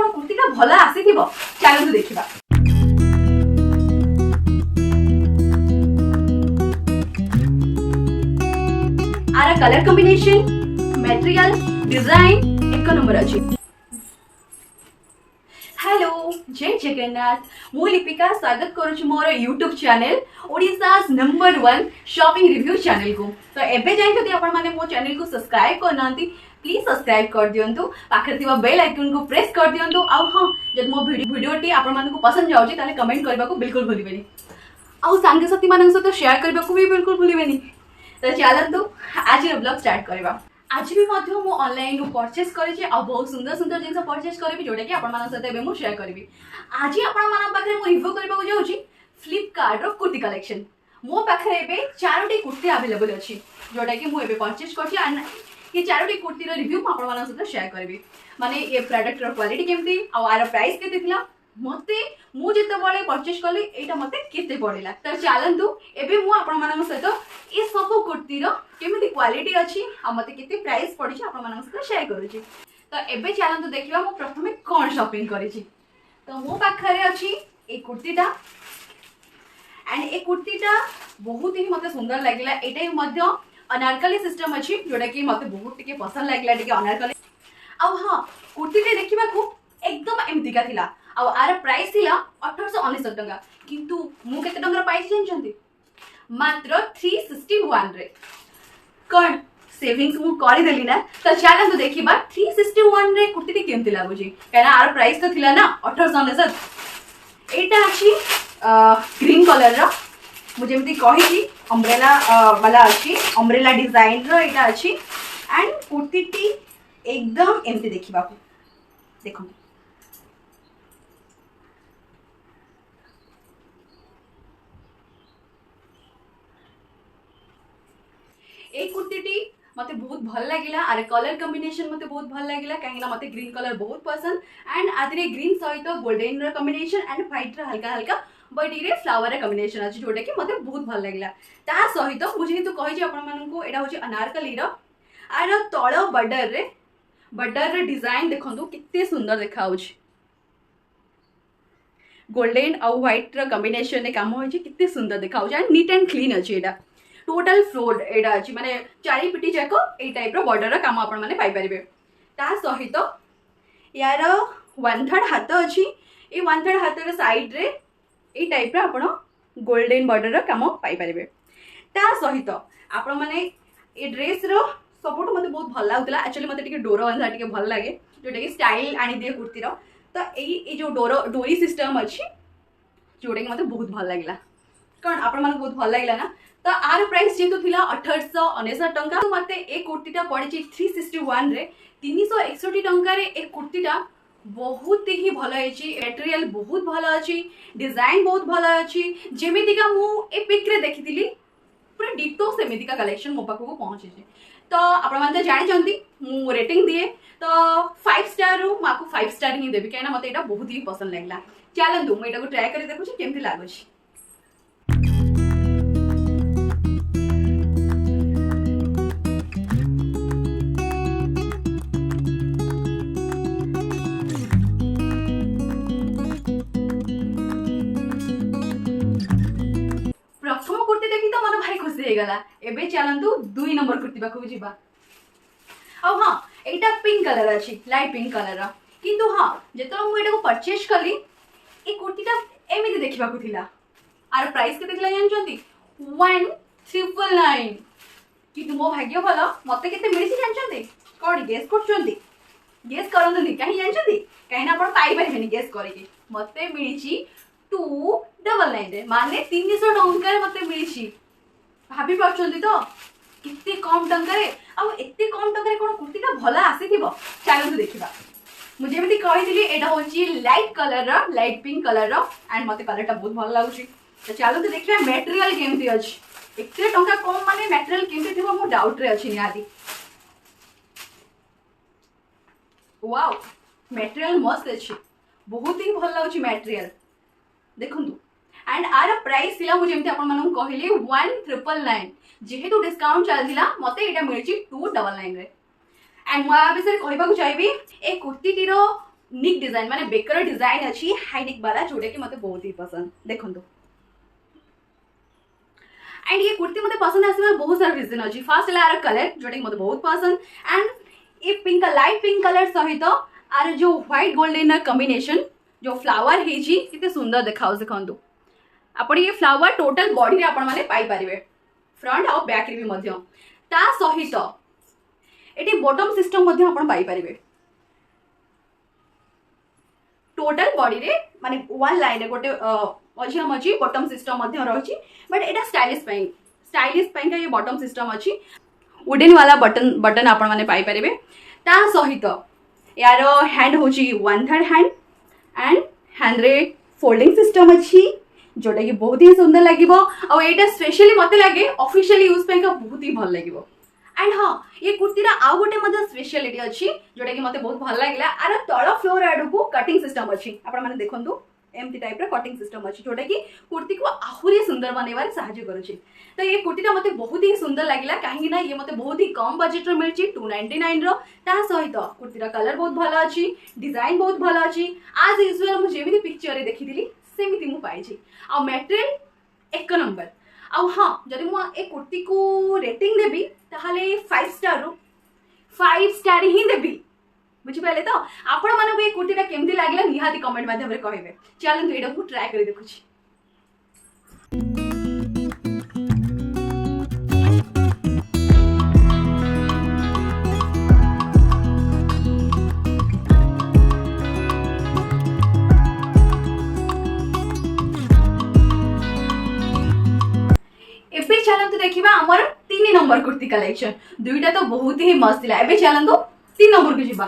कोन कुर्तीटा भला आसीथिबो चलନ୍ତୁ देखिबा। आरा कलर कॉम्बिनेशन मटेरियल डिजाइन एक नंबर अछि। हेलो जय जगन्नाथ मु लिपिका स्वागत करूछु मोर YouTube channel Odisha's number 1 shopping review channel को। तो एबे जाय जदी आपण माने मो चैनल को सब्सक्राइब करनांती प्लीज सब्सक्राइब कर दियंतु पाखरे थिबा बेल आइकन को प्रेस कर दियंतु। आ हां जद मो वीडियोटी आपण माने को पसंद जाउची ताले कमेंट करबा को बिल्कुल भूलिबेनी आ सांगे साथी मानन सहित शेयर करबा को भी बिल्कुल भूलिबेनी। तो चलंतु आज रो ब्लॉग स्टार्ट करबा। आज भी मध्य मु ऑनलाइन रो परचेस करी आ बहुत सुंदर सुंदर जिंस परचेस करबी जोटा कि आपण मानन सहित एबे मु शेयर करबी। आज आपण मानन पाखरे मु रिव्यू करबा को जाउची फ्लिपकार्ट रो कुर्ती कलेक्शन। मो पाखरे एबे चारोटी कुर्ती अवेलेबल अछि जोटा कि मु एबे परचेस करछि आ ये चारोटी कुर्ती रो रिव्यू मु आपण मानन सहित शेयर करबी। माने ये प्रोडक्ट रो क्वालिटी केमती आ आर प्राइस केते थिला मते मु जेते बळे परचेस करली एटा मते केते पड़िला। तो चलंतु एबे मु आपण मानन सहित ए सब कुर्ती रो केमिति क्वालिटी अछि आ मते केते प्राइस पड़िछि आपण मानन सहित शेयर करूछि। तो एबे चलंतु देखिबा मु प्रथमे कोन शॉपिंग करिछि। तो मो पाखरे अछि ए कुर्तीटा एंड ए कुर्तीटा बहुत ही मते सुंदर लागिला। एटा मध्य अनारकली सिस्टम अछि जोटा कि मते बहुत टिके पसंद लागिला टिके अनारकली। आ हां कुर्तीटे देखिबा को एकदम एमतिका थिला आ आर प्राइस थिला 1819 टका किंतु मु केते टंका पाइछि जानछंती मात्र 361 रे। कोन सेविंग्स मु करि देली ना। तो चलंतु देखिबा 361 रे कुर्तीटी केमति लागुची काना आर प्राइस तो थिला ना 1819। एटा अछि ग्रीन कलर रो मु जेमति कहिछि अम्ब्रेला वाला अछि अम्ब्रेला डिजाइन रो एटा अछि एंड कुर्तीटी एकदम एमति देखिबा को देखो ए कुर्तीटी मते बहुत भल लागिला आरे कलर कॉम्बिनेशन मते बहुत भल लागिला काहे ना मते ग्रीन कलर बहुत पसंद एंड आदरे ग्रीन सहित गोल्डन रो कॉम्बिनेशन एंड व्हाइट रो हल्का हल्का बॉडी रे फ्लावर रे कॉम्बिनेशन अछि जोटा कि मते बहुत भल लागिला। ता सहित मुझे तो कहि जे आपण मानन को एडा होची अनारकली रो आरो तळ बॉर्डर रे डिजाइन देखंतु कित्ते सुंदर देखा होची गोल्डन और व्हाइट रो कॉम्बिनेशन ने काम होची कित्ते सुंदर देखा होची एंड नीट एंड क्लीन अछि। एडा टोटल फ्लोर एडा अछि माने चारि पिटी जाको ए टाइप रो बॉर्डर रो काम आपण माने पाई परिबे। ता सहित यार 1/3 हाथ अछि ए 1/3 हाथ रे साइड रे ए टाइप रो आपण गोल्डन बॉर्डर रो काम पाई परिबे। ता सहित आपण माने ए ड्रेस रो सपोर्ट मते बहुत भल लागुतला। एक्चुअली मते टिके डोरो बंधा टिके भल लागे जोटा कि स्टाइल आनी दिए कुर्ती रो। तो ए जो डोरी सिस्टम अछि जोटा कि मते बहुत भल लागिला कोन आपण माने बहुत भल लागिला ना। तो आर प्राइस जेतु थिला 1819 टंका तो मते ए कुर्तीटा पड़िछि 361 रे 361 टंका रे ए कुर्तीटा बहुत ही भल अछि मटेरियल बहुत भल अछि डिजाइन बहुत भल अछि जेमितिका मु ए पिक रे देखिथिली पूरा डिटो सेमितिका कलेक्शन मो पाखो पहुंचे छै। तो आपण माने जानि जंती मु रेटिंग दिए तो 5 स्टार रो माको 5 स्टार ही देबी काहे ना मते एटा बहुत ही पसंद लागला। चलंतु मु एटा को ट्राई करि देखु छी केमथि लागो छी। प्रथम कुर्ती देखि तो मन भारी खुशी हे गला। एबे चलंतु 2 नंबर कुर्ती पाखो जिबा। आ हां एटा पिंक कलर अछि लाइट पिंक कलर रा किंतु हां जेतो मु एटा को परचेस कली ए कुर्तीटा एमिति देखिबा को थिला आर प्राइस केते थिला जानचंती 1999 किंतु मो भाग्य भलो मते केते मिलिछि जानचंती कोन गेस करचंती गेस करंतु काहे जानचंती काहे ना आपण पाई परिबेनी गेस करिके मते मिलिछि 299 रे माने 300 टंका रे मते मिलिछि। भाबी परचंती तो कितने कम टंका रे आ एते कम टंका रे कोन कुर्तीटा भला आसीथिबो चलंतु देखिबा। मु जेमिति कहिथिली एटा होची लाइट कलर रो लाइट पिंक कलर रो एंड मते कलरटा बहुत भल लागुची। तो चलंतु देखिबा मटेरियल केमति अछि एते टंका कम माने मटेरियल केमति थिबो मु डाउट रे अछि निहाती। वाओ मटेरियल मस्त अछि बहुत ही भल लागुची मटेरियल देखंतु एंड आर प्राइस थिला मु जेमति आपण मानन कहली 1999 जेहेतु डिस्काउंट चलथिला मते एटा मिलची 299 रे। एंड मु आ विषय कहबा को चाहबी ए कुर्तीटी रो निक डिजाइन माने बेकर डिजाइन अच्छी हाई नेक वाला जोटा कि मते बहुत ही पसंद देखंतु। एंड ये कुर्ती मते पसंद आसबार बहुत सारा रीजन अच्छी। फर्स्ट है कलर जोटा कि मते बहुत पसंद एंड ये पिंक लाइट पिंक कलर सहित आर जो व्हाइट गोल्डन कॉम्बिनेशन जो फ्लावर हेजी किते सुंदर देखाउ देखंतु। आपण ये फ्लावर टोटल बॉडी रे आपण माने पाई परिबे फ्रंट और बैक रे भी मध्य ता सहित एटी बॉटम सिस्टम मध्य आपण पाई परिबे टोटल बॉडी रे माने वन लाइन रे गोटे मझी मझी bottom system Madhya रहछि but Etah stylish पई का ये बॉटम सिस्टम अछि वुडन वाला बटन आपण माने पाई परिबे ता सहित यार हैंड होछि 1/3 हैंड एंड हैंड रे फोल्डिंग सिस्टम अछि जोटा कि बहुत ही सुंदर लगे और ये स्पेशली मत लगे ऑफिशियली यूज पे बहुत ही भल लगे। एंड हाँ ये कुर्तीर आउ गोटे स्पेशलिटी अच्छी जोटा कि मते बहुत भल लगे आर तल फ्लोर आड़ को कटिंग सिस्टम अच्छी आपण माने देखंतु एमती टाइप रा कटिंग सिस्टम अच्छी जोटा कि कुर्ती को आहुरी सुंदर बनवार साहाय्य करुछि। तो ये कुर्तीटा मते बहुत ही सुंदर लगिला कहीं ना ये मते बहुत ही कम बजेट रो मिलछि 299 रो ता सहित कुर्तीर कलर बहुत भल अच्छी डिजाइन बहुत भल अच्छी आज यूजुअल मु जेमिति पिक्चर रे देखिदिली सेमिति मु पाइछि आ मटेरियल एक नंबर। आ हाँ जदि मु ए कुर्ती को रेटिंग देबी ताहले 5 स्टार रो 5 स्टार ही देबी बुझी पाले। तो आपण मानको ए कुर्तीटा केमति लागला निहाती कमेंट माध्यम रे कहबे। चलन एटा को ट्राई करि देखुछि। एबे चलंतु देखिबा हमर 3 नंबर कुर्ती कलेक्शन दुईटा तो बहुत ही मस्त थिला। एबे चलंतु 3 नंबर को जिबा।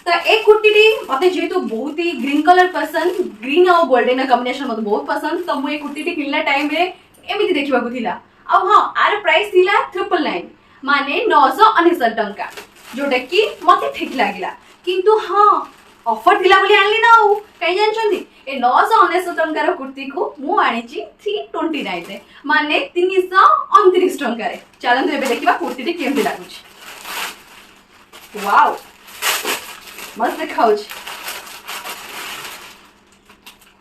तो एक कुर्ती मते जेहेतु बहुत ही ग्रीन कलर पसंद ग्रीन और गोल्डन कॉम्बिनेशन मते बहुत पसंद तो मु ए कुर्ती किनला टाइम रे एमिति देखिबा को थिला। अब हां आर प्राइस थिला 999 माने 999 टंका जोटा कि मते ठीक लागिला किंतु हां ऑफर थिला बोली आनली ना ओ कई जानछंती ए 999 टंका रो कुर्ती को मु आनिची 329 रे माने 329 टंका रे। चलन एबे देखिबा कुर्ती केमति लागुची। वाओ मस्त देखाउछ।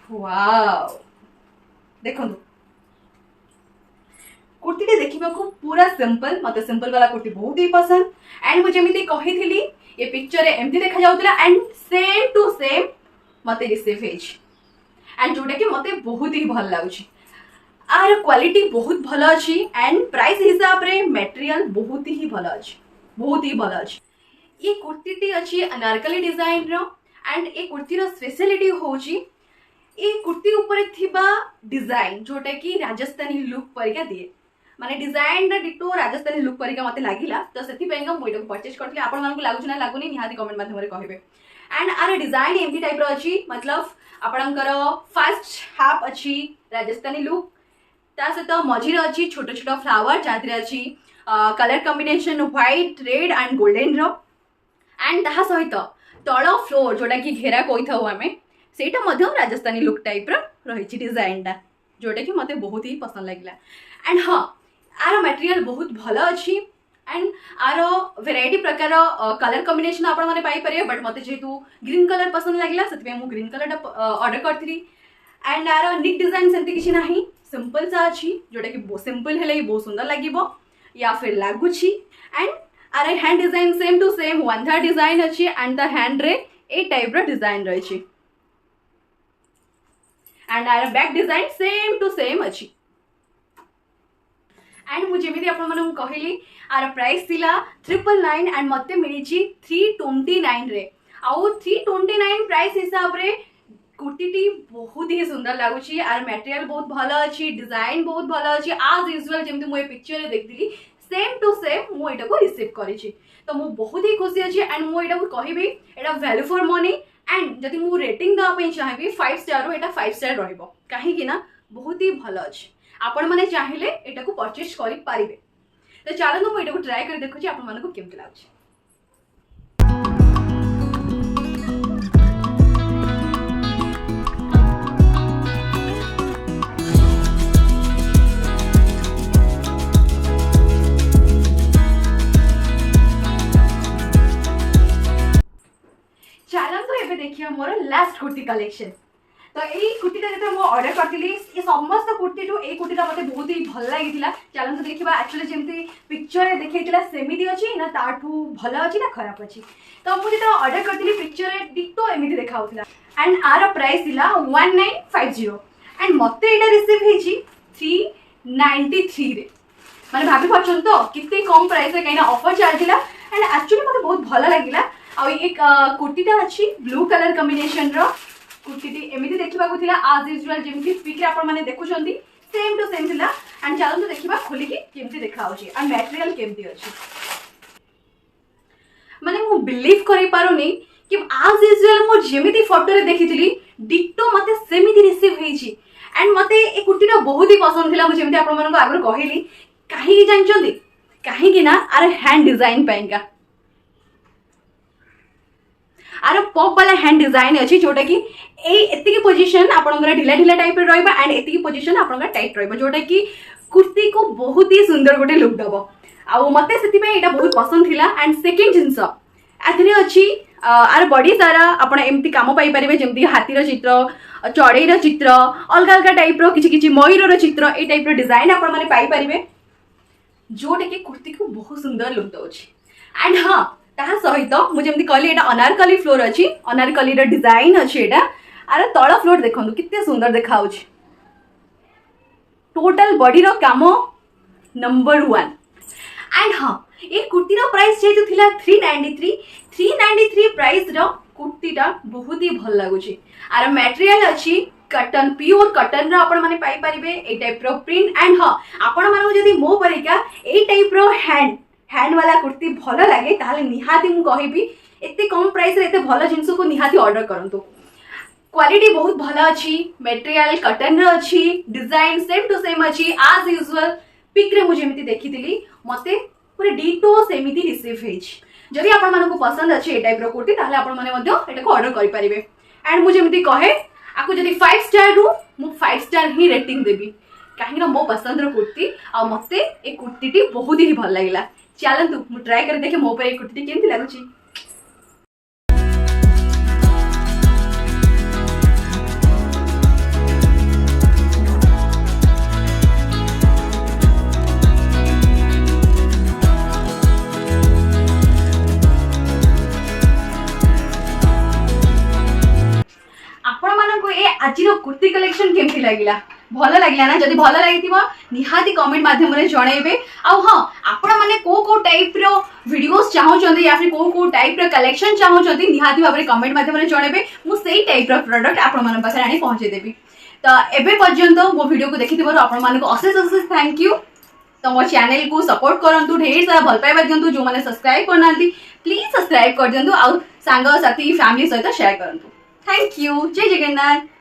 वाओ देखंतु कुर्ती देखिबा को पूरा सिंपल मते सिंपल वाला कुर्ती बहुत ही पसंद एंड मुझे जेमिति कहिथिली ये पिक्चर रे एमती देखा जाउतला एंड सेम टू सेम मते रिसीव हेज एंड जोटा कि मते बहुत ही भल लागुछि। आर क्वालिटी बहुत भल अछि एंड प्राइस हिसाब रे मटेरियल बहुत ही भल अछि बहुत ही भल अछि। ये कुर्ती अच्छी अनारकली डिजाइन रो एंड ये कुर्तीर स्पेशलिटी होची ये कुर्ती ऊपर थिबा डिजाइन जोटा कि राजस्थानी लुक परिका दिए माने डिजाइन रा डिटो राजस्थानी लुक परिका मते लागिला तो सेति पेंगा मु एटा परचेज करथि। आपण मानको लागुछ ना लागुनी निहाती कमेंट माध्यम रे कहबे। एंड आर डिजाइन एमती टाइप रो अछि मतलब आपणकर फर्स्ट हाफ अछि राजस्थानी लुक ता सहित मझिर अछि छोट छोट फ्लावर जातिर अछि colour combination white red and golden रो एंड ता सहित तल फ्लोर जोटा कि घेरा कही था आम सेटा मध्य राजस्थानी लुक टाइप रही डिजाइनटा जोटा कि मते बहुत ही पसंद लगिला। एंड हाँ आर मटेरियल बहुत भल अच्छी एंड आर वेराइटी प्रकार कलर कॉम्बिनेशन आपण माने पाई परिबे बट मते जेहेतु ग्रीन कलर पसंद लगिला सेति मु ग्रीन कलर ऑर्डर करथि। एंड आर निक डिजाइन सेमती किछि नाही सिंपल सा अच्छी जोटा कि सिंपल हेले बहुत सुंदर लागिबो या फिर लागुछि। एंड आर hand design same to same 1/3 design अच्छी एंड द हैंड रे ए टाइप रो डिजाइन रही एंड आर back design same to same अच्छी। एंड मुझे जेमिति आपण माने कहली आर प्राइस थिला 999 एंड मते मिली 329 रे आउ 329 प्राइस हिसाब रे कुर्ती बहुत ही सुंदर लगुच आर मटेरियल बहुत भल अच्छी डिजाइन बहुत भल अच्छी आज यूजुअल जमी मुझे पिक्चर रे देखली सेम टू सेम मुझे रिसीव करी तो मु बहुत ही खुशी अच्छी एंड मुझे कहबी एटा वैल्यू फॉर मनी एंड जदि मु रेटिंग देवाई चाहिए 5 स्टार एटा 5 स्टार रहिबो कहीं ना बहुत ही भल अच्छी आपण मैंने चाहिए एटा को परचेज करि पारिबे। तो चलो मुझे एटा को ट्राई कर देखुची आपण मानको केमति लागुची। चलन तो एबे देखिए मोर लास्ट कुर्ती कलेक्शन। तो यही कुर्तीटा जो मुझे ऑर्डर करी ये समस्त कुर्ती टू ये कुर्तीटा मत बहुत ही भल लगी। चलते देखा एक्चुअली जमी पिक्चर देखा सेमती अच्छी ना ताठू भल अच्छी ना खराब अच्छी। तो मुझे जो ऑर्डर करी पिक्चर डिटो एमती देखा एंड आर प्राइस था 1950 एंड मत यहाँ रिसीव होती 393 रे मैंने भाभी पार्छन तो कितने कम प्राइस कहीं ऑफर चलता एंड एक्चुअली मत बहुत भल लगे। एक कुर्तीटा अच्छी ब्लू कलर कॉम्बिनेशन रो कुर्तीटी एमती देखा आज यूजुअल जमी पिक मैंने देखुं सेम टू सेम थिला एंड चलते देखा खोलिकी केमती देखा एंड मटेरियल केमती अच्छी माने मु बिलीव करि पारुनी कि आज यूजुअल मु जेमिति फोटो रे देखिथिली डिटो मते सेमिति रिसीव हेछि एंड मते ए कुर्तीटा बहुत ही पसंद थिला। मु जेमिति आपण मानको आगर कहिली काहे कि जानचंदी काहे कि ना आर हैंड डिजाइन पैंका आर पॉप वाला हैंड डिजाइन अच्छी जोटा कि एतिकी पोजीशन आपनकर ढिला ढिला टाइप रे रहबा एंड एतिकी पोजीशन आपनकर टाइट रहबा जोटा कि कुर्ती को बहुत ही सुंदर गोटे लुक दबो आ मते सेति पे एटा बहुत पसंद थिला। एंड सेकंड जिंस आथरे अच्छी आर बॉडी सारा आपण एमती काम पाई परिबे जेमती हाथीर चित्र चढ़ईर चित्र अलग अलग टाइप रो किछि किछि मयूर चित्र ए टाइप रो डिजाइन आपण माने पाई परिबे जोटा कि कुर्ती को बहुत सुंदर लुक दउछि। एंड हाँ ता सहित मुझे कहली एटा अनारकली फ्लोर अच्छी अनारकली डिजाइन अच्छी एटा आर तल फ्लोर देखो कितने सुंदर देखा टोटल बॉडी रो काम नंबर 1। एंड हाँ ये कुर्ती रो प्राइस जेतु थिला 393 प्राइस रो कुर्तीटा बहुत ही भल लगुची आर मटेरियल अच्छी कटन प्योर कटन रो आपण माने पाई परिबे ए टाइप रो प्रिंट। एंड हाँ आपण माने जदी मो परिका ए टाइप रो हैंड वाला कुर्ती भल लगे ताले निहाती मु कहिबी एते कम प्राइस रे एते भल जिंस को निहाती ऑर्डर करंतु। क्वालिटी बहुत भल अच्छी मटेरियल कटन रो अच्छी डिजाइन सेम टू सेम अच्छी आज यूजुअल पिक रे मुझे एमिति देखिथिली मते पूरा डिटो सेमिति रिसीव हेछि। जदि आपण मानको पसंद अच्छे ए टाइप रो कुर्ती ताले आपण माने मध्ये एटा को ऑर्डर करि परिबे। एंड मुझे एमिति कहे आकु जदि 5 स्टार रु मु 5 स्टार ही रेटिंग देबी कहीं मो पसंद रो कुर्ती आ मते ए कुर्तीटी बहुत ही भल लागिला। चलतु मु ट्राई कर देखे मो पर एक कुर्ती केमती लागुची। आज कुर्ती कलेक्शन केमती लगिला भल लगिला ना जदि भल लगी निहाती कमेंट माध्यम रे जणेबे। आ हां आपण माने को टाइप रो वीडियोस चाहउचंदी या फिर को टाइप रो कलेक्शन चाहउचंदी निहाती भाबरे कमेंट माध्यम रे जणेबे मु सेही टाइप रो प्रोडक्ट आपण माने पाखरे आनी पहुंचे देबी। तो एबे पर्यंत मो वीडियो को देखिथिबारो आपण माने को अशेष अशेष थैंक यू। तो मो चैनल को सपोर्ट करंतु ढेर सारा भल पाइबा दियंतु जो माने सब्सक्राइब करनांती प्लीज सब्सक्राइब कर दियंतु आ सांग साथी फैमिली सहित शेयर करंतु। थैंक यू जय जगन्नाथ।